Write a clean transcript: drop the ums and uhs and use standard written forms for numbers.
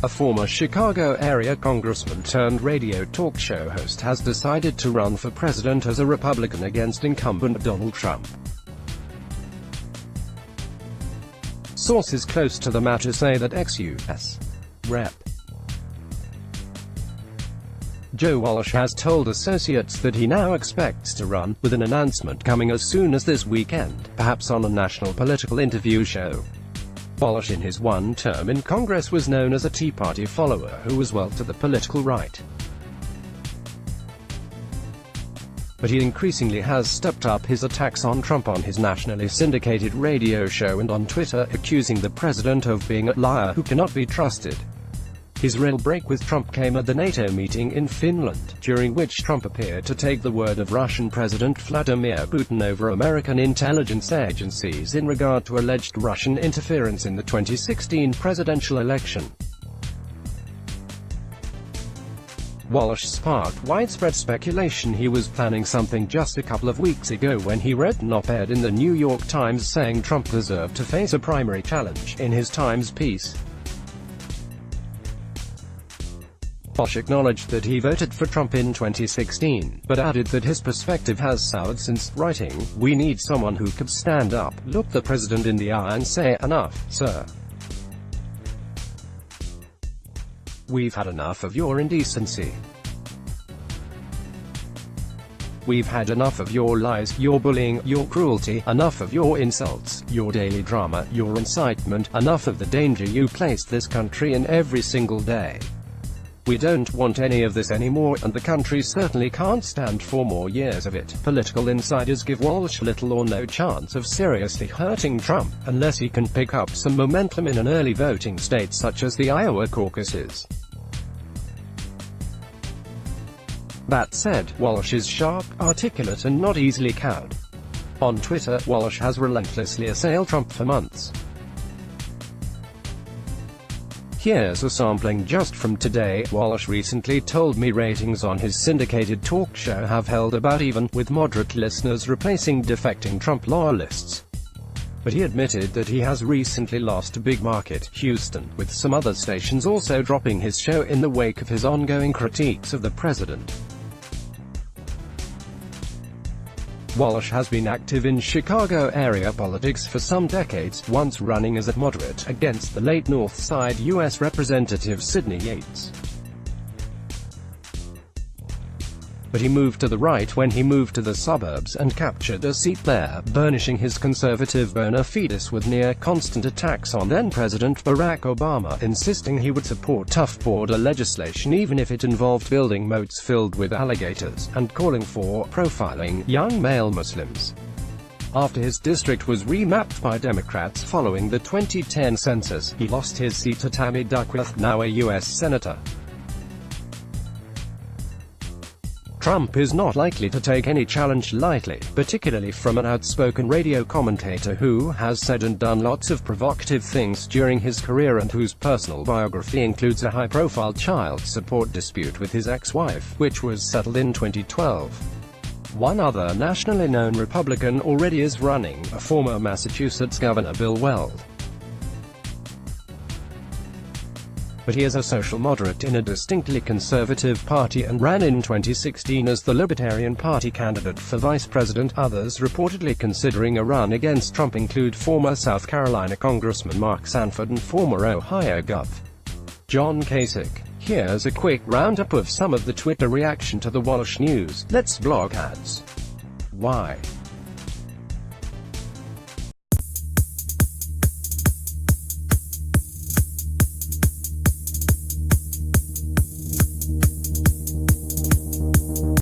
A former Chicago area congressman turned radio talk show host has decided to run for president as a Republican against incumbent Donald Trump. Sources close to the matter say that ex-U.S. Rep. Joe Walsh has told associates that he now expects to run, with an announcement coming as soon as this weekend, perhaps on a national political interview show. Walsh in his one term in Congress was known as a Tea Party follower who was well to the political right. But he increasingly has stepped up his attacks on Trump on his nationally syndicated radio show and on Twitter, accusing the president of being a liar who cannot be trusted. His real break with Trump came at the NATO meeting in Finland, during which Trump appeared to take the word of Russian President Vladimir Putin over American intelligence agencies in regard to alleged Russian interference in the 2016 presidential election. Walsh sparked widespread speculation he was planning something just a couple of weeks ago when he wrote an op-ed in the New York Times saying Trump deserved to face a primary challenge. In his Times piece, Walsh acknowledged that he voted for Trump in 2016, but added that his perspective has soured since, writing, "We need someone who could stand up, look the president in the eye and say, 'Enough, sir. We've had enough of your indecency. We've had enough of your lies, your bullying, your cruelty, enough of your insults, your daily drama, your incitement, enough of the danger you place this country in every single day. We don't want any of this anymore, and the country certainly can't stand 4 more years of it." Political insiders give Walsh little or no chance of seriously hurting Trump, unless he can pick up some momentum in an early voting state such as the Iowa caucuses. That said, Walsh is sharp, articulate and not easily cowed. On Twitter, Walsh has relentlessly assailed Trump for months. Here's a sampling just from today. Walsh recently told me ratings on his syndicated talk show have held about even, with moderate listeners replacing defecting Trump loyalists. But he admitted that he has recently lost a big market, Houston, with some other stations also dropping his show in the wake of his ongoing critiques of the president. Walsh has been active in Chicago area politics for some decades, once running as a moderate against the late North Side U.S. Representative Sidney Yates. But he moved to the right when he moved to the suburbs and captured a seat there, burnishing his conservative bona fides with near-constant attacks on then-President Barack Obama, insisting he would support tough border legislation even if it involved building moats filled with alligators, and calling for profiling young male Muslims. After his district was remapped by Democrats following the 2010 census, he lost his seat to Tammy Duckworth, now a U.S. Senator. Trump is not likely to take any challenge lightly, particularly from an outspoken radio commentator who has said and done lots of provocative things during his career and whose personal biography includes a high-profile child support dispute with his ex-wife, which was settled in 2012. One other nationally known Republican already is running, a former Massachusetts Governor Bill Weld. But he is a social moderate in a distinctly conservative party and ran in 2016 as the Libertarian Party candidate for vice president. Others reportedly considering a run against Trump include former South Carolina Congressman Mark Sanford and former Ohio Gov. John Kasich. Here's a quick roundup of some of the Twitter reaction to the Walsh news. Let's block ads. Why?